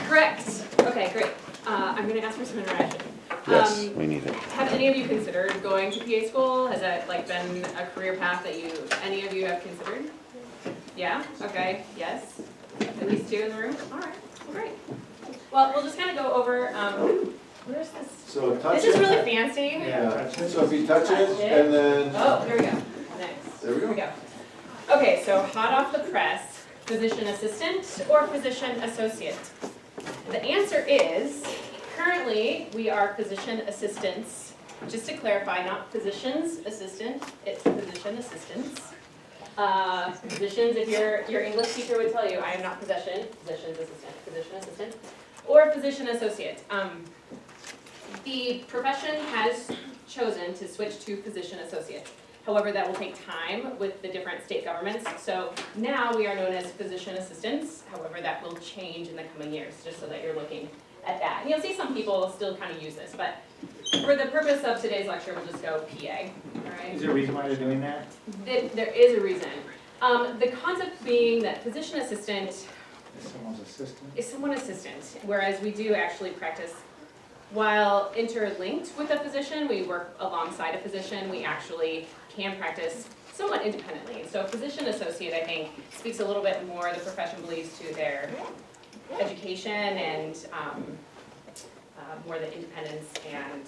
Correct. Okay, great. I'm gonna ask for some interaction. Yes, we need it. Have any of you considered going to PA school? Has that like been a career path that any of you have considered? Yeah, okay, yes. At least two in the room? All right, well, great. Well, we'll just kind of go over, where's this? So touch This is it. really fancy. Yeah, so if you touch it and then, Oh, here we go. Nice. there we Here we go. go. Okay, so hot off the press, physician assistant or physician associate? The answer is, currently, we are physician assistants. Just to clarify, not physician's assistant, it's physician assistants. Physicians, if your English teacher would tell you, I am not physician's assistant, or physician associate. The profession has chosen to switch to physician associate. However, that will take time with the different state governments. So now we are known as physician assistants. However, that will change in the coming years, just so that you're looking at that. And you'll see some people still kind of use this, but for the purpose of today's lecture, we'll just go PA, all right? Is there a reason why they're doing that? There is a reason. The concept being that physician assistant Is someone's assistant? is someone assistant, whereas we do actually practice while interlinked with a physician, we work alongside a physician, we actually can practice somewhat independently. So physician associate, I think, speaks a little bit more, the profession believes, to their education and more the independence and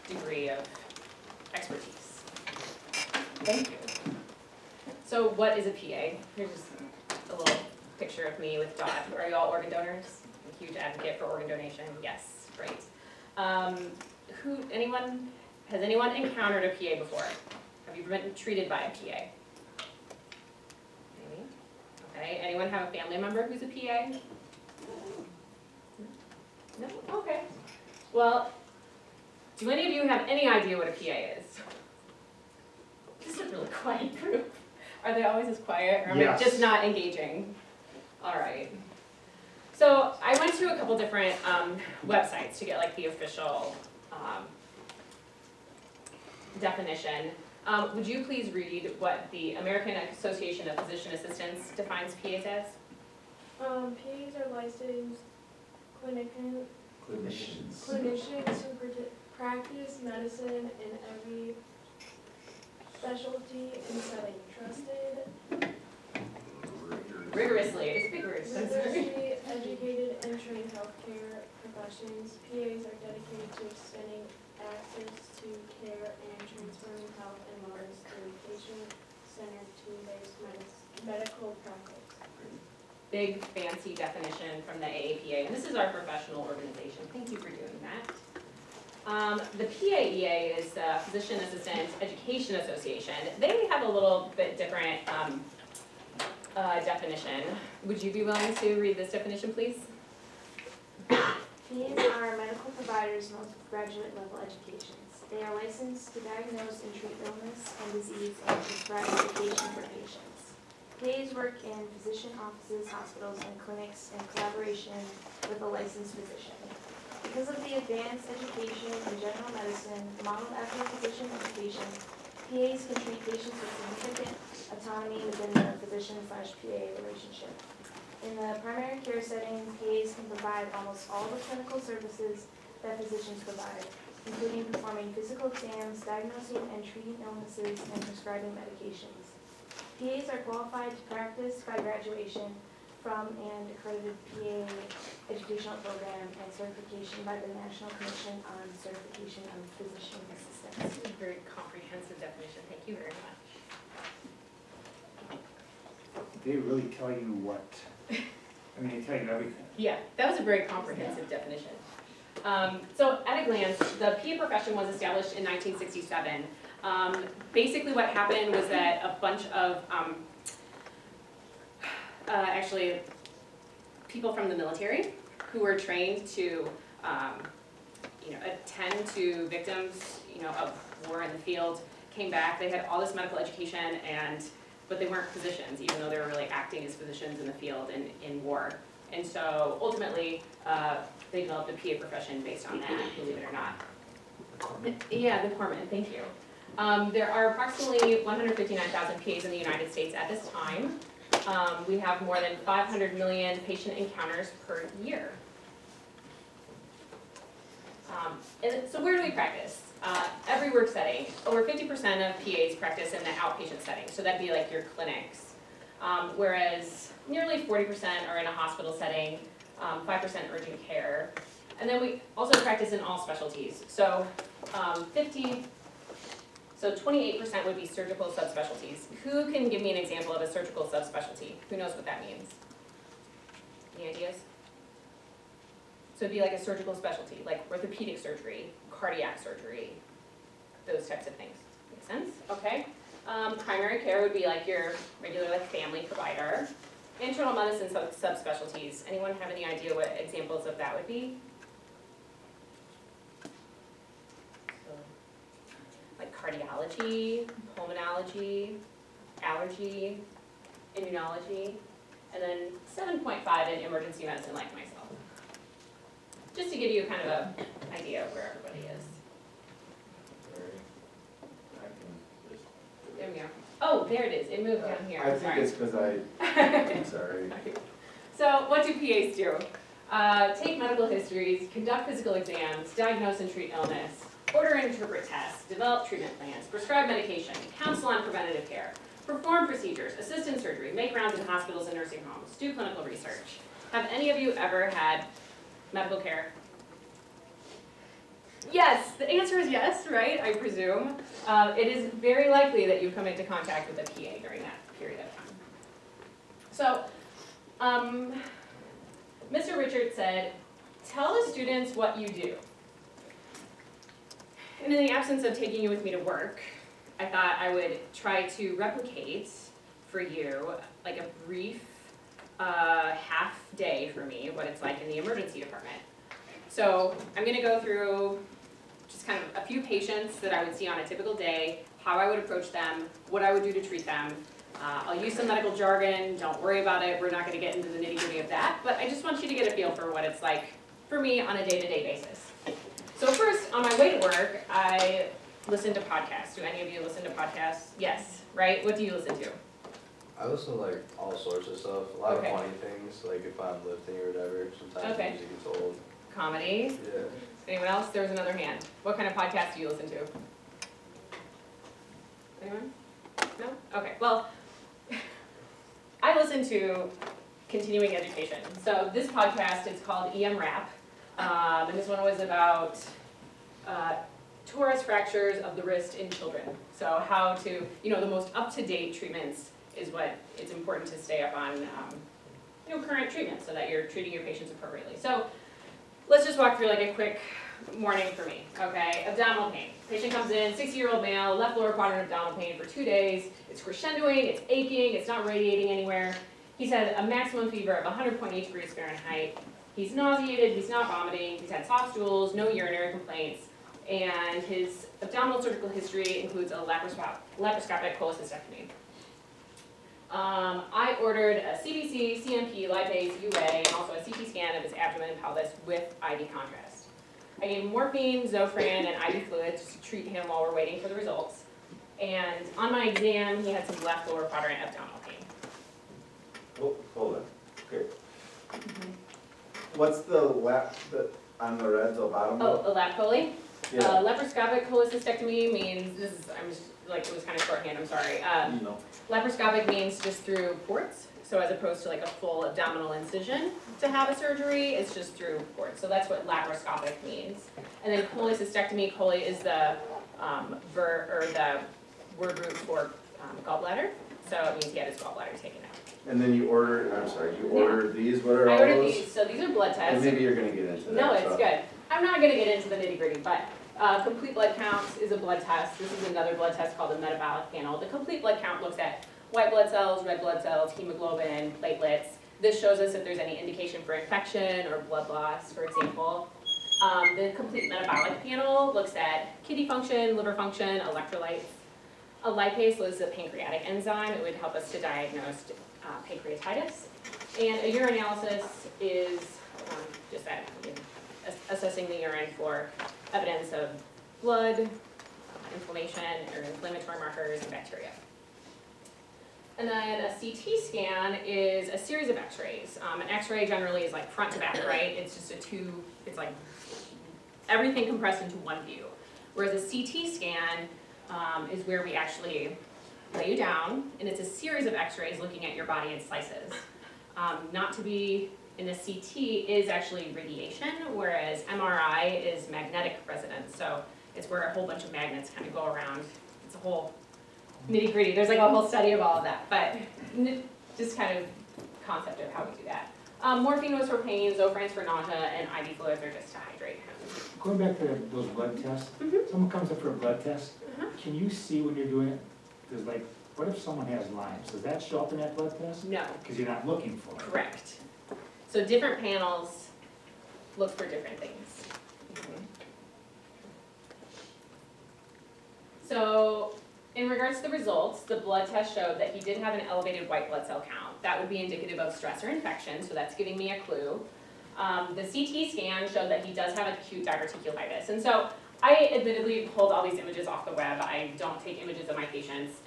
degree of expertise. Thank you. So what is a PA? Here's just a little picture of me with Dot. Are you all organ donors? I'm a huge advocate for organ donation. Yes, great. Has anyone encountered a PA before? Have you been treated by a PA? Maybe. Okay, anyone have a family member who's a PA? No? Okay. Well, do any of you have any idea what a PA is? This is a really quiet group. Are they always as quiet, or am I Yes. just not engaging? All right. So I went to a couple different websites to get like the official definition. Would you please read what the American Association of Physician Assistants defines PAs as? PAs are licensed clinicians who practice medicine in every specialty and setting. Trusted, Rigorously, it's a big word. so sorry. rigorously educated and trained healthcare professions. PAs are dedicated to extending access to care and transferring health and wellness through patient-centered, team-based medical practice. Big fancy definition from the AAPA, and this is our professional organization. Thank you for doing that. The PAEA is the Physician Assistant Education Association. They have a little bit different definition. Would you be willing to read this definition, please? PAs are medical providers with graduate level educations. They are licensed to diagnose and treat illness and disease and prescribe medication for patients. PAs work in physician offices, hospitals, and clinics in collaboration with a licensed physician. Because of the advanced education in general medicine modeled after physician education, PAs can treat patients with significant autonomy within the physician/PA relationship. In the primary care setting, PAs can provide almost all the clinical services that physicians provide, including performing physical exams, diagnosing and treating illnesses, and prescribing medications. PAs are qualified to practice by graduation from an accredited PA educational program and certification by the National Commission on Certification of Physician Assistants. This is a very comprehensive definition. Thank you very much. They really tell you what, I mean, they tell you everything. Yeah, that was a very comprehensive definition. So at a glance, the PA profession was established in 1967. Basically what happened was that a bunch of actually people from the military who were trained to attend to victims of war in the field came back. They had all this medical education, but they weren't physicians, even though they were really acting as physicians in the field in war. And so ultimately, they developed a PA profession based on that, believe it or not. Yeah, the corpsman, thank you. There are approximately 159,000 PAs in the United States at this time. We have more than 500 million patient encounters per year. So where do we practice? Every work setting, over 50% of PAs practice in the outpatient setting, so that'd be like your clinics. Whereas nearly 40% are in a hospital setting, 5% urgent care. And then we also practice in all specialties. So 28% would be surgical subspecialties. Who can give me an example of a surgical subspecialty? Who knows what that means? Any ideas? So it'd be like a surgical specialty, like orthopedic surgery, cardiac surgery, those types of things. Make sense? Okay. Primary care would be like your regular like family provider. Internal medicine subspecialties. Anyone have any idea what examples of that would be? So, like cardiology, pulmonology, allergy, immunology, and then 7.5 in emergency medicine like myself. Just to give you kind of an idea of where everybody is. There we are. Oh, there it is. It moved down here. I think Sorry. it's because I'm sorry. So what do PAs do? Take medical histories, conduct physical exams, diagnose and treat illness, order and interpret tests, develop treatment plans, prescribe medication, counsel on preventative care, perform procedures, assist in surgery, make rounds in hospitals and nursing homes, do clinical research. Have any of you ever had medical care? Yes, the answer is yes, right, I presume. It is very likely that you come into contact with a PA during that period of time. So, Mr. Richard said, tell the students what you do. And in the absence of taking you with me to work, I thought I would try to replicate for you like a brief half day for me, what it's like in the emergency department. So I'm gonna go through just kind of a few patients that I would see on a typical day, how I would approach them, what I would do to treat them. I'll use some medical jargon, don't worry about it, we're not gonna get into the nitty-gritty of that, but I just want you to get a feel for what it's like for me on a day-to-day basis. So first, on my way to work, I listen to podcasts. Do any of you listen to podcasts? Yes, right? What do you listen to? I listen to like all sorts of stuff, a lot Okay. of funny things, like if I'm lifting or whatever, sometimes Okay. music gets old. Comedy? Yeah. Anyone else? There was another hand. What kind of podcast do you listen to? Anyone? No? Okay, well, I listen to continuing education. So this podcast is called EM Wrap, and this one was about torus fractures of the wrist in children. So how to, the most up-to-date treatments is what it's important to stay up on, current treatment so that you're treating your patients appropriately. So let's just walk through like a quick morning for me, okay? Abdominal pain. Patient comes in, 60-year-old male, left lower quadrant abdominal pain for 2 days. It's crescendoing, it's aching, it's not radiating anywhere. He's had a maximum fever of 100.8 degrees Fahrenheit. He's nauseated, he's not vomiting, he's had soft stools, no urinary complaints, and his abdominal surgical history includes a laparoscopic cholecystectomy. I ordered a CBC, CMP, lipase, UA, and also a CT scan of his abdomen and pelvis with IV contrast. I gave him morphine, Zofran, and IV fluids to treat him while we're waiting for the results. And on my exam, he had some left lower quadrant abdominal pain. Oh, hold on, okay. What's the lap, on the red, the bottom? Oh, a lap chole? Yeah, Laparoscopic cholecystectomy means, it was kind of shorthand, I'm sorry. Laparoscopic means just through ports, so as opposed to like a full abdominal incision to have a surgery, it's just through ports. So that's what laparoscopic means. And then cholecystectomy, chole is the word root for gallbladder, so it means he had his gallbladder taken out. and then you ordered these, what are I all ordered those? these, so these are blood And tests. maybe you're gonna get into that, No, it's so. good. I'm not gonna get into the nitty-gritty, but complete blood counts is a blood test. This is another blood test called the metabolic panel. The complete blood count looks at white blood cells, red blood cells, hemoglobin, platelets. This shows us if there's any indication for infection or blood loss, for example. The complete metabolic panel looks at kidney function, liver function, electrolytes. A lipase is a pancreatic enzyme. It would help us to diagnose pancreatitis. And a urinalysis is just that, assessing the urine for evidence of blood, inflammation, or inflammatory markers and bacteria. And then a CT scan is a series of x-rays. An x-ray generally is like front to back, right? It's just a tube, it's like everything compressed into one view. Whereas a CT scan is where we actually lay you down, and it's a series of x-rays looking at your body in slices. Not to be in a CT is actually radiation, whereas MRI is magnetic resonance. So it's where a whole bunch of magnets kind of go around. It's a whole nitty gritty. There's like a whole study of all of that, but just kind of concept of how we do that. Morphine was for pain, Zofran's for nausea, and IV fluids are just to hydrate him. Going back to those blood tests, Mhm. someone comes up for a blood test, Uh-huh. can you see when you're doing it? There's like, what if someone has Lyme's, does that show up in that blood test? No, Because you're not looking for it. correct. So different panels look for different things. Mhm. So in regards to the results, the blood test showed that he did have an elevated white blood cell count. That would be indicative of stress or infection, so that's giving me a clue. The CT scan showed that he does have acute diverticulitis. And so I admittedly pulled all these images off the web. I don't take images of my patients.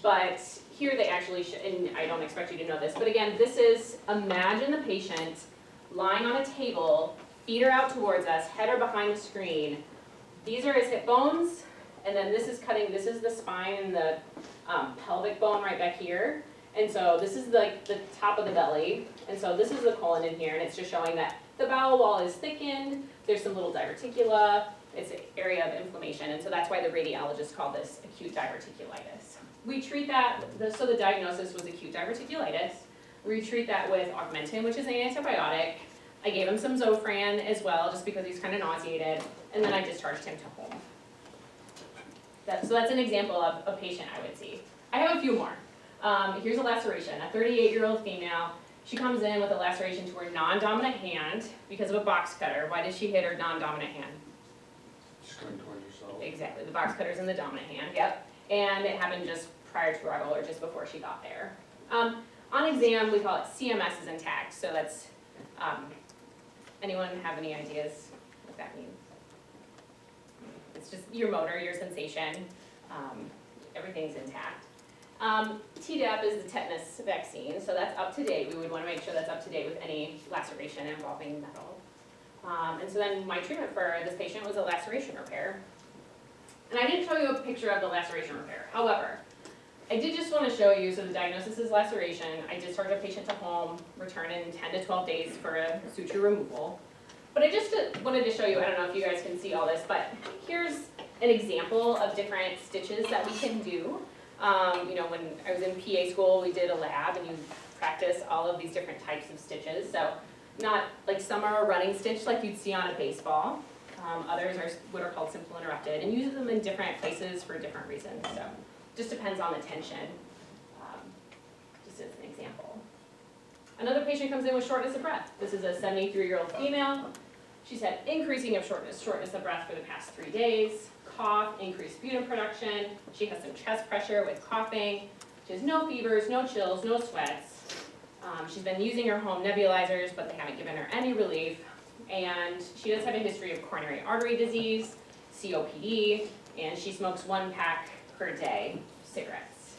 But here they actually, and I don't expect you to know this, but again, this is, imagine the patient lying on a table, feet are out towards us, head are behind the screen. These are his hip bones, and then this is cutting, this is the spine and the pelvic bone right back here. And so this is like the top of the belly, and so this is the colon in here, and it's just showing that the bowel wall is thickened, there's some little diverticula, it's an area of inflammation, and so that's why the radiologist called this acute diverticulitis. We treat that, so the diagnosis was acute diverticulitis. We treat that with Augmentin, which is an antibiotic. I gave him some Zofran as well, just because he's kind of nauseated, and then I discharged him to home. So that's an example of a patient I would see. I have a few more. Here's a laceration, a 38-year-old female. She comes in with a laceration to her non-dominant hand because of a box cutter. Why did she hit her non-dominant hand? Just going towards yourself. Exactly, the box cutter's in the dominant hand, yep. And it happened just prior to arrival or just before she got there. On exam, we call it CMS is intact, so that's, anyone have any ideas what that means? It's just your motor, your sensation, everything's intact. Tdap is the tetanus vaccine, so that's up to date. We would want to make sure that's up to date with any laceration involving metal. And so then my treatment for this patient was a laceration repair. And I didn't show you a picture of the laceration repair. However, I did just want to show you, so the diagnosis is laceration. I discharged a patient to home, return in 10 to 12 days for a suture removal. But I just wanted to show you, I don't know if you guys can see all this, but here's an example of different stitches that we can do. You know, when I was in PA school, we did a lab and you practice all of these different types of stitches. So not like some are a running stitch like you'd see on a baseball. Others are what are called simple interrupted and use them in different places for different reasons. So just depends on the tension, just as an example. Another patient comes in with shortness of breath. This is a 73-year-old female. She's had increasing of shortness of breath for the past 3 days. Cough, increased sputum production. She has some chest pressure with coughing. She has no fevers, no chills, no sweats. She's been using her home nebulizers, but they haven't given her any relief. And she does have a history of coronary artery disease, COPD, and she smokes 1 pack per day, cigarettes.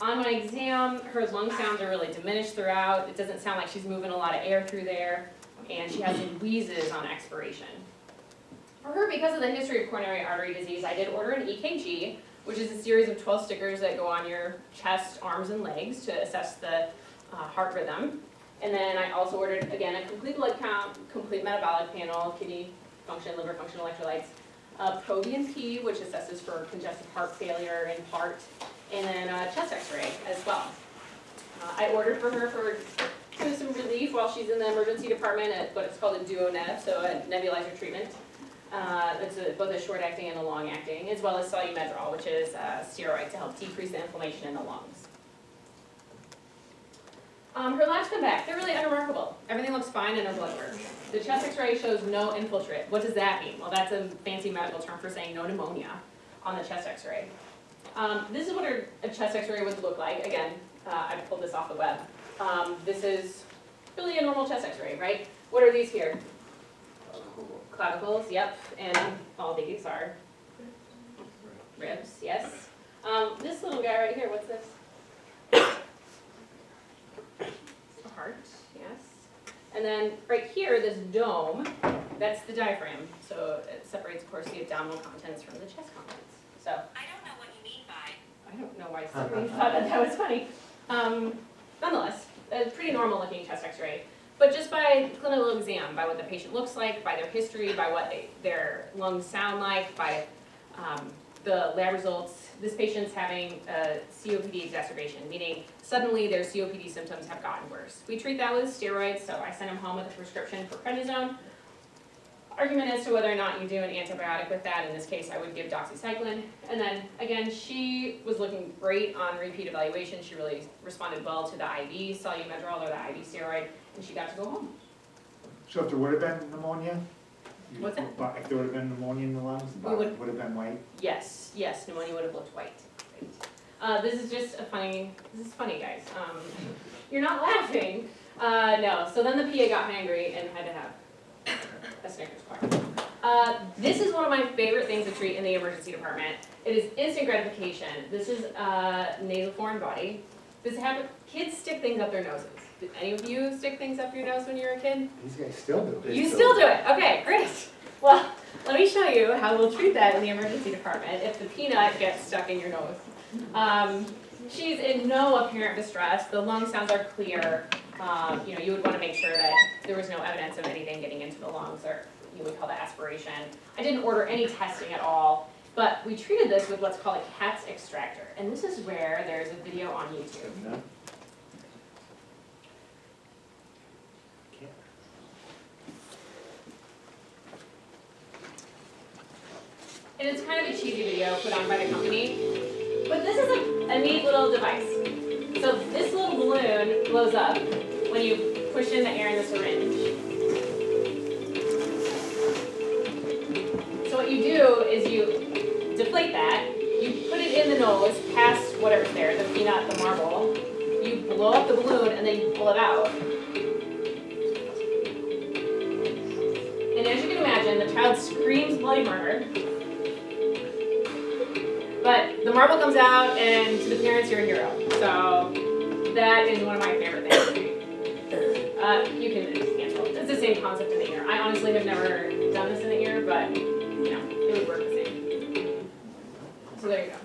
On my exam, her lung sounds are really diminished throughout. It doesn't sound like she's moving a lot of air through there, and she has wheezes on expiration. For her, because of the history of coronary artery disease, I did order an EKG, which is a series of 12 stickers that go on your chest, arms, and legs to assess the heart rhythm. And then I also ordered, again, a complete blood count, complete metabolic panel, kidney function, liver function, electrolytes, ProBNP, which assesses for congestive heart failure in part, and then a chest x-ray as well. I ordered for her for some relief while she's in the emergency department at what is called a duonev, so a nebulizer treatment. That's both a short-acting and a long-acting, as well as Solumedrol, which is a steroid to help decrease the inflammation in the lungs. Her labs come back. They're really unremarkable. Everything looks fine in her blood work. The chest x-ray shows no infiltrate. What does that mean? Well, that's a fancy medical term for saying no pneumonia on the chest x-ray. This is what a chest x-ray would look like. Again, I pulled this off the web. This is really a normal chest x-ray, right? What are these here? Clavicles, yep, and all these are ribs, yes. This little guy right here, what's this? It's the heart, yes. And then right here, this dome That's the diaphragm, so it separates, of course, the abdominal contents from the chest contents. So, I don't know what you mean by. I don't know why somebody thought that was funny. Nonetheless, a pretty normal looking chest x-ray. But just by clinical exam, by what the patient looks like, by their history, by what their lungs sound like, by the lab results, this patient's having a COPD exacerbation, meaning suddenly their COPD symptoms have gotten worse. We treat that with steroids, so I send him home with a prescription for prednisone. Argument as to whether or not you do an antibiotic with that. In this case, I would give doxycycline. And then, again, she was looking great on repeat evaluation. She really responded well to the IV Solu-Medrol or the IV steroid, and she got to go home. So if there would have been pneumonia? What's that? But if there would have been pneumonia in the lungs, the We bottom would have been white? Yes, pneumonia would have looked white. This is just funny, guys. You're not laughing. No, so then the PA got hangry and had to have a Snickers bar. This is one of my favorite things to treat in the emergency department. It is instant gratification. This is nasal foreign body. Kids stick things up their noses. Did any of you stick things up your nose when you were a kid? These guys still do. They You still- still do it, okay, great. Well, let me show you how we'll treat that in the emergency department if the peanut gets stuck in your nose. She's in no apparent distress, the lung sounds are clear. You would wanna make sure that there was no evidence of anything getting into the lungs, or you would call that aspiration. I didn't order any testing at all, but we treated this with what's called a CATS extractor, and this is where there's a video on YouTube. No? And it's kind of a cheesy video put on by the company, but this is a neat little device. So this little balloon blows up when you push in the air in the syringe. So what you do is you deflate that, you put it in the nose past whatever's there, the peanut, the marble, you blow up the balloon and then you pull it out. And as you can imagine, the child screams bloody murder. But the marble comes out, and to the parents, you're a hero. So that is one of my favorite things to do. You can just cancel. It's the same concept in the ear. I honestly have never done this in the ear, but it would work the same. So there you go.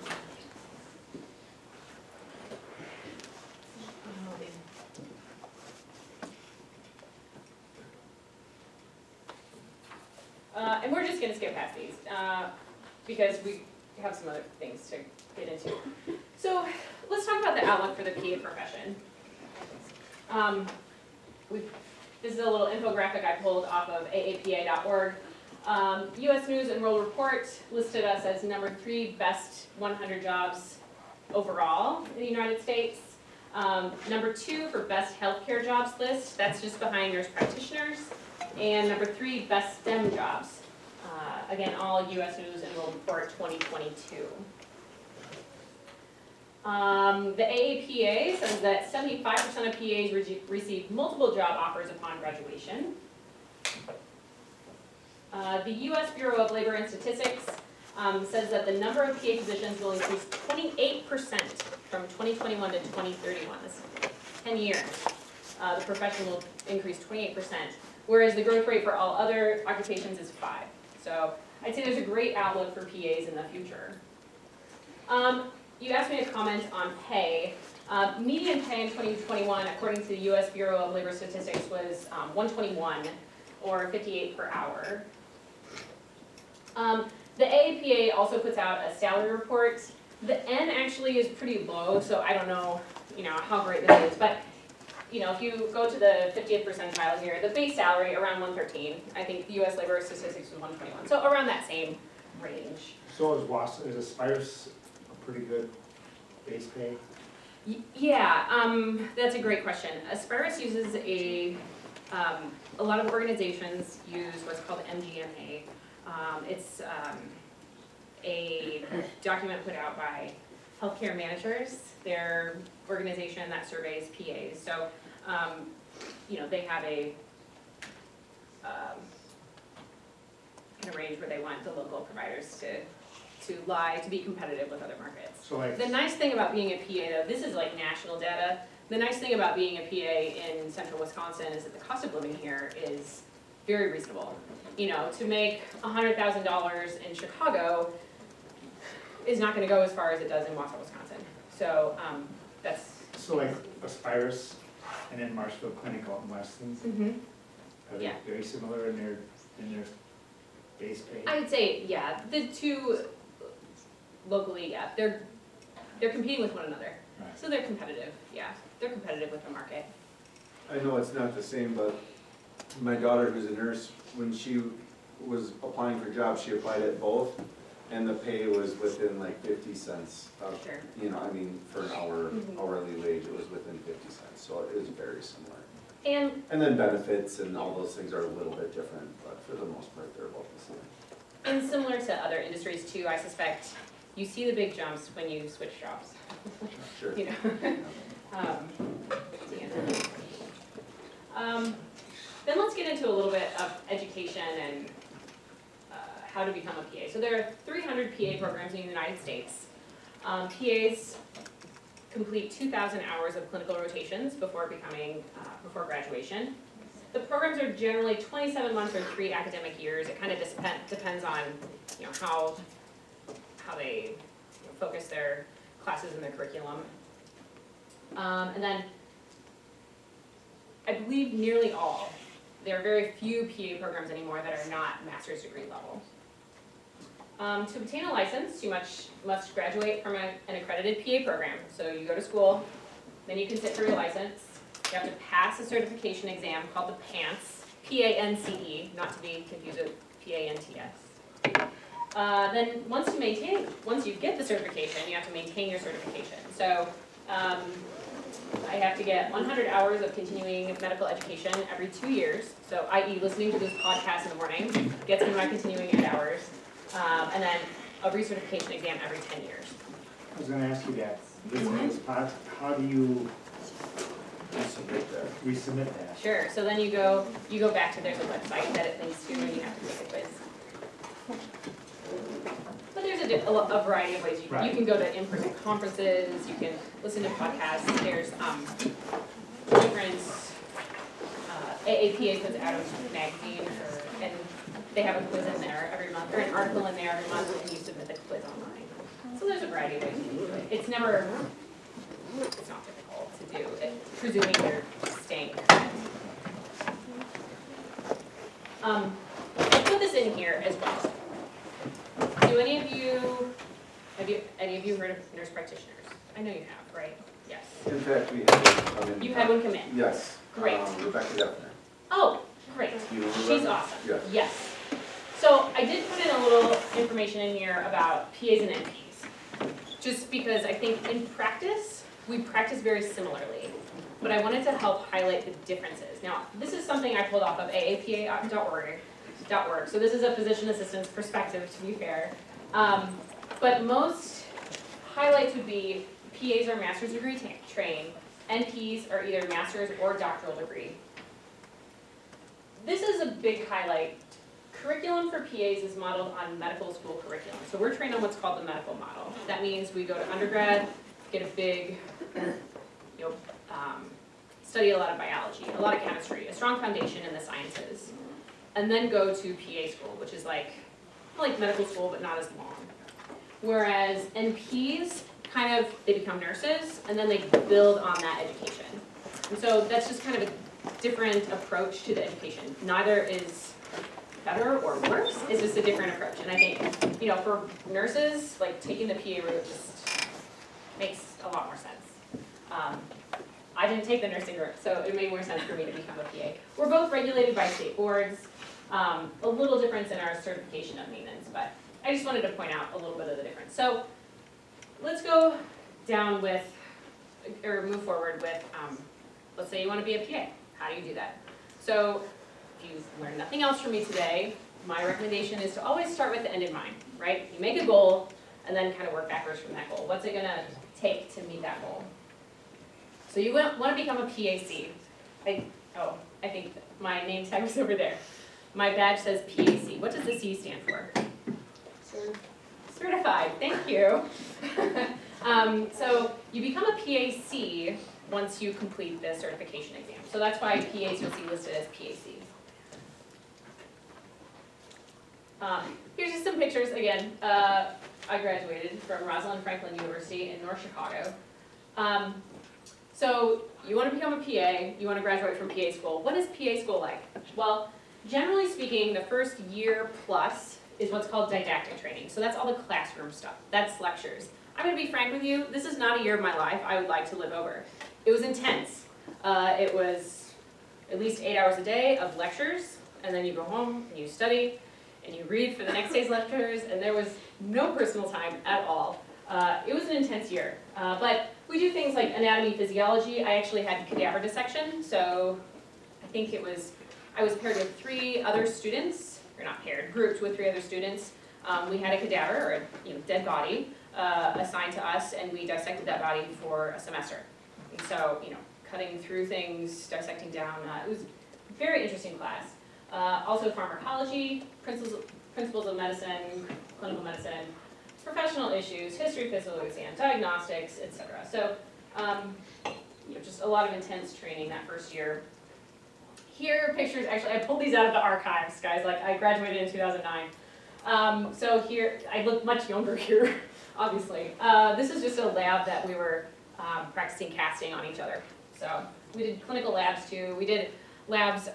And we're just gonna skip past these because we have some other things to get into. So let's talk about the outlook for the PA profession. This is a little infographic I pulled off of aapa.org. U.S. News and World Report listed us as number 3 best 100 jobs overall in the United States. Number 2 for best healthcare jobs list, that's just behind nurse practitioners. And number 3 best STEM jobs. Again, all U.S. News and World Report 2022. The AAPA says that 75% of PAs receive multiple job offers upon graduation. The U.S. Bureau of Labor and Statistics says that the number of PA positions will increase 28% from 2021 to 2031. That's 10 years. The profession will increase 28%, whereas the growth rate for all other occupations is 5%. So I'd say there's a great outlook for PAs in the future. You asked me to comment on pay. Median pay in 2021, according to the U.S. Bureau of Labor Statistics, was $121 or $58 per hour. The AAPA also puts out a salary report. The N actually is pretty low, so I don't know, how great this is, but if you go to the 50th percentile here, the base salary around 113. I think the U.S. Labor Statistics was 121, so around that same range. So is Aspirus a pretty good base pay? Yeah, that's a great question. Aspirus uses a lot of organizations use what's called MGMA. It's a document put out by healthcare managers, their organization that surveys PAs. So, they have a kind of range where they want the local providers to be competitive with other markets. So like, The nice thing about being a PA, though, this is like national data. The nice thing about being a PA in central Wisconsin is that the cost of living here is very reasonable. You know, to make $100,000 in Chicago is not gonna go as far as it does in Wausau, Wisconsin. So, that's. So like Aspirus and then Marshfield Clinic out in Weston, are they Yeah. very similar in their base pay? I would say, yeah, the two locally, yeah, they're competing with one another. Right. So they're competitive, yeah, they're competitive with the market. I know it's not the same, but my daughter, who's a nurse, when she was applying for jobs, she applied at both, and the pay was within like 50 cents. Sure. You know, I mean, for an Mhm. hourly wage, it was within 50 cents, so it is very similar. And And then benefits and all those things are a little bit different, but for the most part, they're about the same. similar to other industries too, I suspect you see the big jumps when you switch jobs, Sure. you know? Yeah. Then let's get into a little bit of education and how to become a PA. So there are 300 PA programs in the United States. PAs complete 2,000 hours of clinical rotations before before graduation. The programs are generally 27 months or 3 academic years. It kind of depends on, you know, how they focus their classes and their curriculum. And then I believe nearly all, there are very few PA programs anymore that are not master's degree level. To obtain a license, you must graduate from an accredited PA program. So you go to school, then you can sit for your license. You have to pass a certification exam called the PANCE, P-A-N-C-E, not to be confused with P-A-N-T-S. Then once you get the certification, you have to maintain your certification. So I have to get 100 hours of continuing medical education every 2 years. So i.e. listening to this podcast in the morning gets me my continuing ed hours. And then a recertification exam every 10 years. I was gonna ask you that, this spot, how do you Submit that. resubmit that? Sure, so then you go back to, there's a website that it links to and you have to take a quiz. But there's a variety of ways. You Right. can go to in-person conferences, you can listen to podcasts, there's different, AAPA puts out a magazine and they have a quiz in there every month, or an article in there every month, and you submit the quiz online. So there's a variety of ways you can do it. It's not difficult to do, presuming you're staying current. I put this in here as well. Do any of you heard of nurse practitioners? I know you have, right? Yes. In fact, we had one come in. You had one come in? Yes. Great. Rebecca Defner. Oh, great. You remember She's that? awesome. Yes. Yes. So I did put in a little information in here about PAs and NPs. Just because I think in practice, we practice very similarly. But I wanted to help highlight the differences. Now, this is something I pulled off of aapa.org. So this is a physician assistant's perspective, to be fair. But most highlights would be PAs are master's degree trained, NPs are either master's or doctoral degree. This is a big highlight. Curriculum for PAs is modeled on medical school curriculum. So we're trained on what's called the medical model. That means we go to undergrad, get a big, study a lot of biology, a lot of chemistry, a strong foundation in the sciences, and then go to PA school, which is like medical school, but not as long. Whereas NPs, they become nurses, and then they build on that education. And so that's just kind of a different approach to the education. Neither is better or worse, it's just a different approach. And I think, for nurses, taking the PA route just makes a lot more sense. I didn't take the nursing route, so it made more sense for me to become a PA. We're both regulated by state boards, a little difference in our certification of maintenance, but I just wanted to point out a little bit of the difference. So let's go down move forward with, let's say you want to be a PA. How do you do that? So if you've learned nothing else from me today, my recommendation is to always start with the end in mind, right? You make a goal and then kind of work backwards from that goal. What's it going to take to meet that goal? So you want to become a PAC. I think my name tag was over there. My badge says PAC. What does the C stand for? Certified, thank you. So you become a PAC once you complete the certification exam. So that's why PAs you'll see listed as PACs. Here's just some pictures, again, I graduated from Rosalind Franklin University in North Chicago. So you wanna become a PA, you wanna graduate from PA school. What is PA school like? Well, generally speaking, the first year plus is what's called didactic training. So that's all the classroom stuff, that's lectures. I'm gonna be frank with you, this is not a year of my life I would like to live over. It was intense. It was at least 8 hours a day of lectures, and then you go home and you study, and you read for the next day's lectures, and there was no personal time at all. It was an intense year, but we do things like anatomy, physiology. I actually had cadaver dissection, so I think I was paired with 3 other students, or not paired, grouped with 3 other students. We had a cadaver, or a dead body, assigned to us, and we dissected that body for a semester. And so, cutting through things, dissecting down, it was a very interesting class. Also pharmacology, principles of medicine, clinical medicine, professional issues, history, physical exam, diagnostics, etc. So, just a lot of intense training that first year. Here are pictures, actually I pulled these out of the archives, guys, like I graduated in 2009. So here, I look much younger here, obviously. This is just a lab that we were practicing casting on each other. So we did clinical labs too. We did labs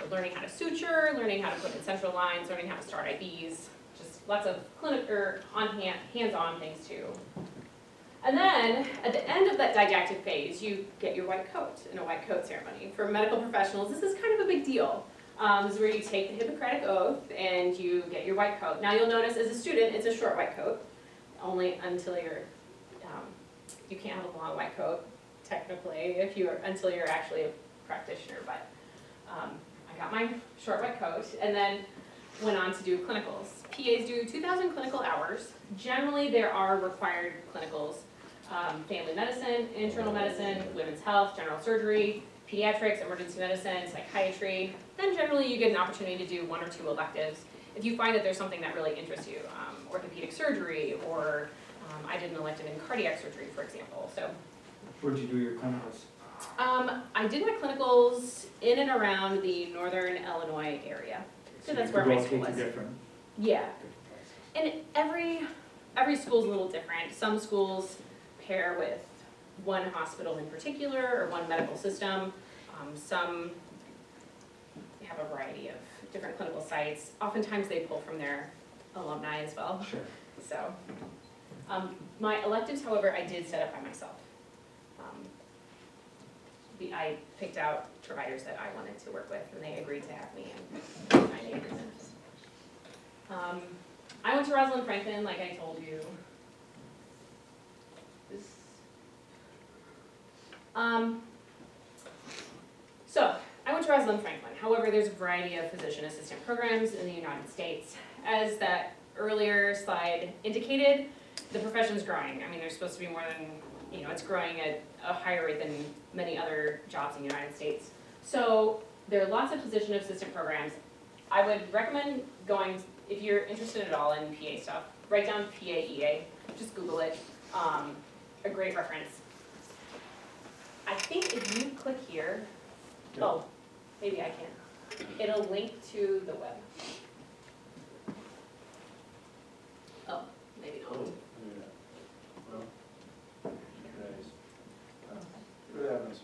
learning how to suture, learning how to put in central lines, learning how to start IVs, just lots of hands-on things too. And then at the end of that didactic phase, you get your white coat in a white coat ceremony. For medical professionals, this is kind of a big deal. This is where you take the Hippocratic Oath and you get your white coat. Now you'll notice as a student, it's a short white coat, only until you can't have a long white coat, technically, until you're actually a practitioner. But I got my short white coat and then went on to do clinicals. PAs do 2,000 clinical hours. Generally, there are required clinicals, family medicine, internal medicine, women's health, general surgery, pediatrics, emergency medicine, psychiatry. Then generally you get an opportunity to do 1 or 2 electives if you find that there's something that really interests you, orthopedic surgery, or I did an elective in cardiac surgery, for example. So, Where'd you do your clinicals? I did my clinicals in and around the northern Illinois area. So that's where my school was. Different Yeah, places. and every school's a little different. Some schools pair with one hospital in particular or one medical system. Some have a variety of different clinical sites. Oftentimes they pull from their alumni as well. Sure. So, my electives, however, I did set up by myself. I picked out providers that I wanted to work with, and they agreed to have me, and I made agreements. I went to Rosalind Franklin, like I told you. So, I went to Rosalind Franklin. However, there's a variety of physician assistant programs in the United States. As that earlier slide indicated, the profession's growing. I mean, there's supposed to be more than, it's growing at a higher rate than many other jobs in the United States. So, there are lots of physician assistant programs. I would recommend going, if you're interested at all in PA stuff, write down PAEA, just Google it, a great reference. I think if you click here, oh, maybe I can. It'll link to the web. Oh, maybe not. What happens?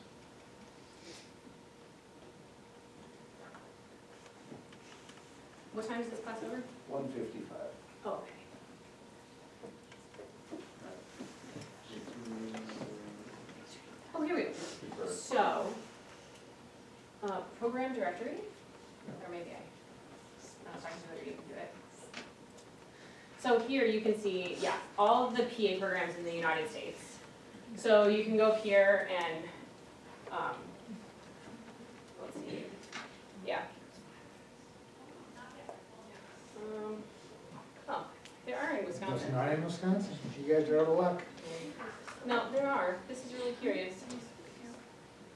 What time is this class over? 1:55. Oh, okay. Oh, here we go. So, program directory, or maybe I was talking to whether you can do it. So here you can see, yeah, all of the PA programs in the United States. So you can go up here and, let's see, yeah. Oh, there are in Wisconsin. It's not in Wisconsin, you guys are out of luck. No, there are. This is really curious.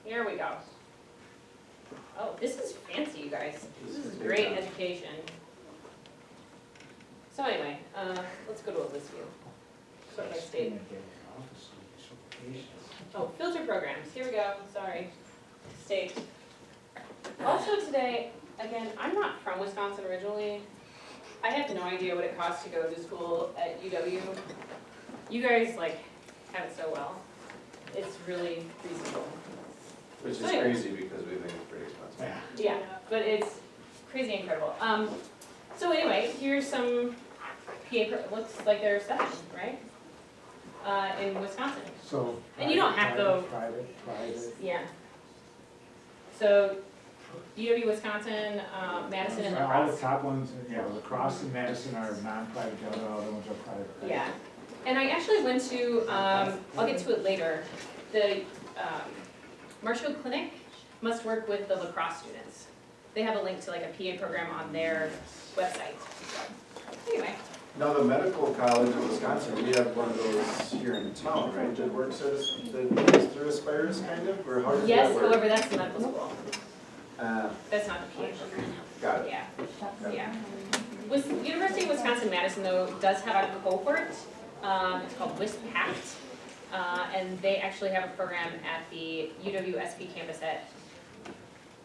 Here we go. Oh, this is fancy, you guys. This is great education. So anyway, let's go to a list view. Sort by state. Oh, filter programs. Here we go. Sorry. State. Also today, again, I'm not from Wisconsin originally. I have no idea what it costs to go to school at UW. You guys like have it so well. It's really reasonable. Which is So anyway. crazy because we think it's pretty expensive. Yeah. Yeah, but it's crazy incredible. So anyway, here's some looks like they're studying, right? In Wisconsin. So. And you don't have to- Private. Yeah. So UW Wisconsin, Madison and La All the Crosse. top ones, yeah, La Crosse and Madison are non-private, the other ones are private. right? Yeah. And I actually went to, I'll get to it later, the Marshfield Clinic must work with the La Crosse students. They have a link to like a PA program on their website. So, anyway, Now, the medical college in Wisconsin, we have one of those here in town, right, that works at, that is through Aspirus kind of, or how does that yes, work? however, that's the medical school. That's not the PA program. got it. Yeah, yeah. University of Wisconsin-Madison though does have a cohort, it's called WISPACT. And they actually have a program at the UW-SP campus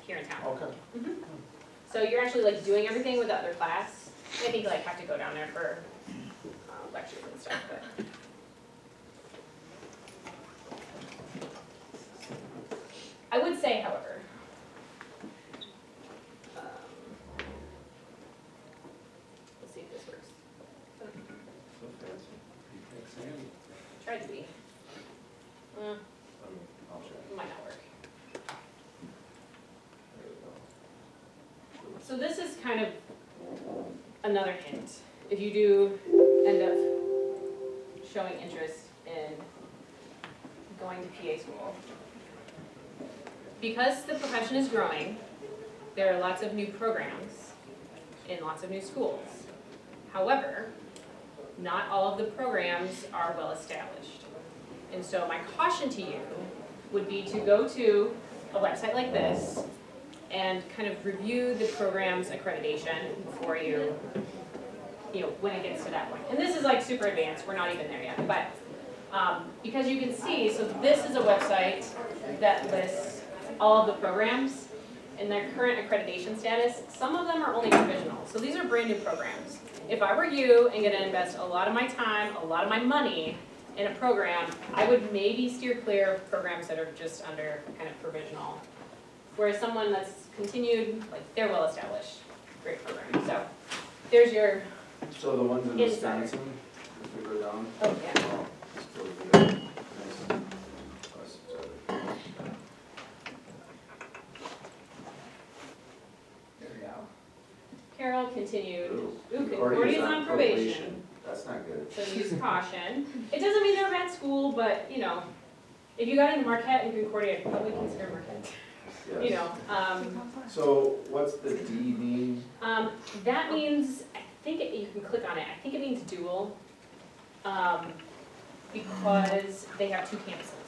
here in town. Okay. So you're actually like doing everything with the other class. I think you like have to go down there for lectures and stuff, but. I would say, however, let's see if this works. So fancy. Thanks, Andy. Tried to be. I'll try. Might not work. There we go. So this is kind of another hint. If you do end up showing interest in going to PA school, because the profession is growing, there are lots of new programs in lots of new schools. However, not all of the programs are well established. And so my caution to you would be to go to a website like this and kind of review the program's accreditation before you when it gets to that point. And this is like super advanced, we're not even there yet, but because you can see, so this is a website that lists all of the programs and their current accreditation status. Some of them are only provisional, so these are brand new programs. If I were you and gonna invest a lot of my time, a lot of my money in a program, I would maybe steer clear of programs that are just under kind of provisional. Whereas someone that's continued, like they're well established, great program. So there's your, So the ones in Inside. Wisconsin, if we go down, oh yeah. oh, still good. Nice. Plus, There we go. Carol continued. Ooh, Ooh, Concordia's on probation. That's not good. So use caution. It doesn't mean they're a bad school, but if you got into Marquette and Concordia, I'd probably consider Marquette. Yes. So what's the D mean? That means, you can click on it, I think it means dual, because they have two campuses.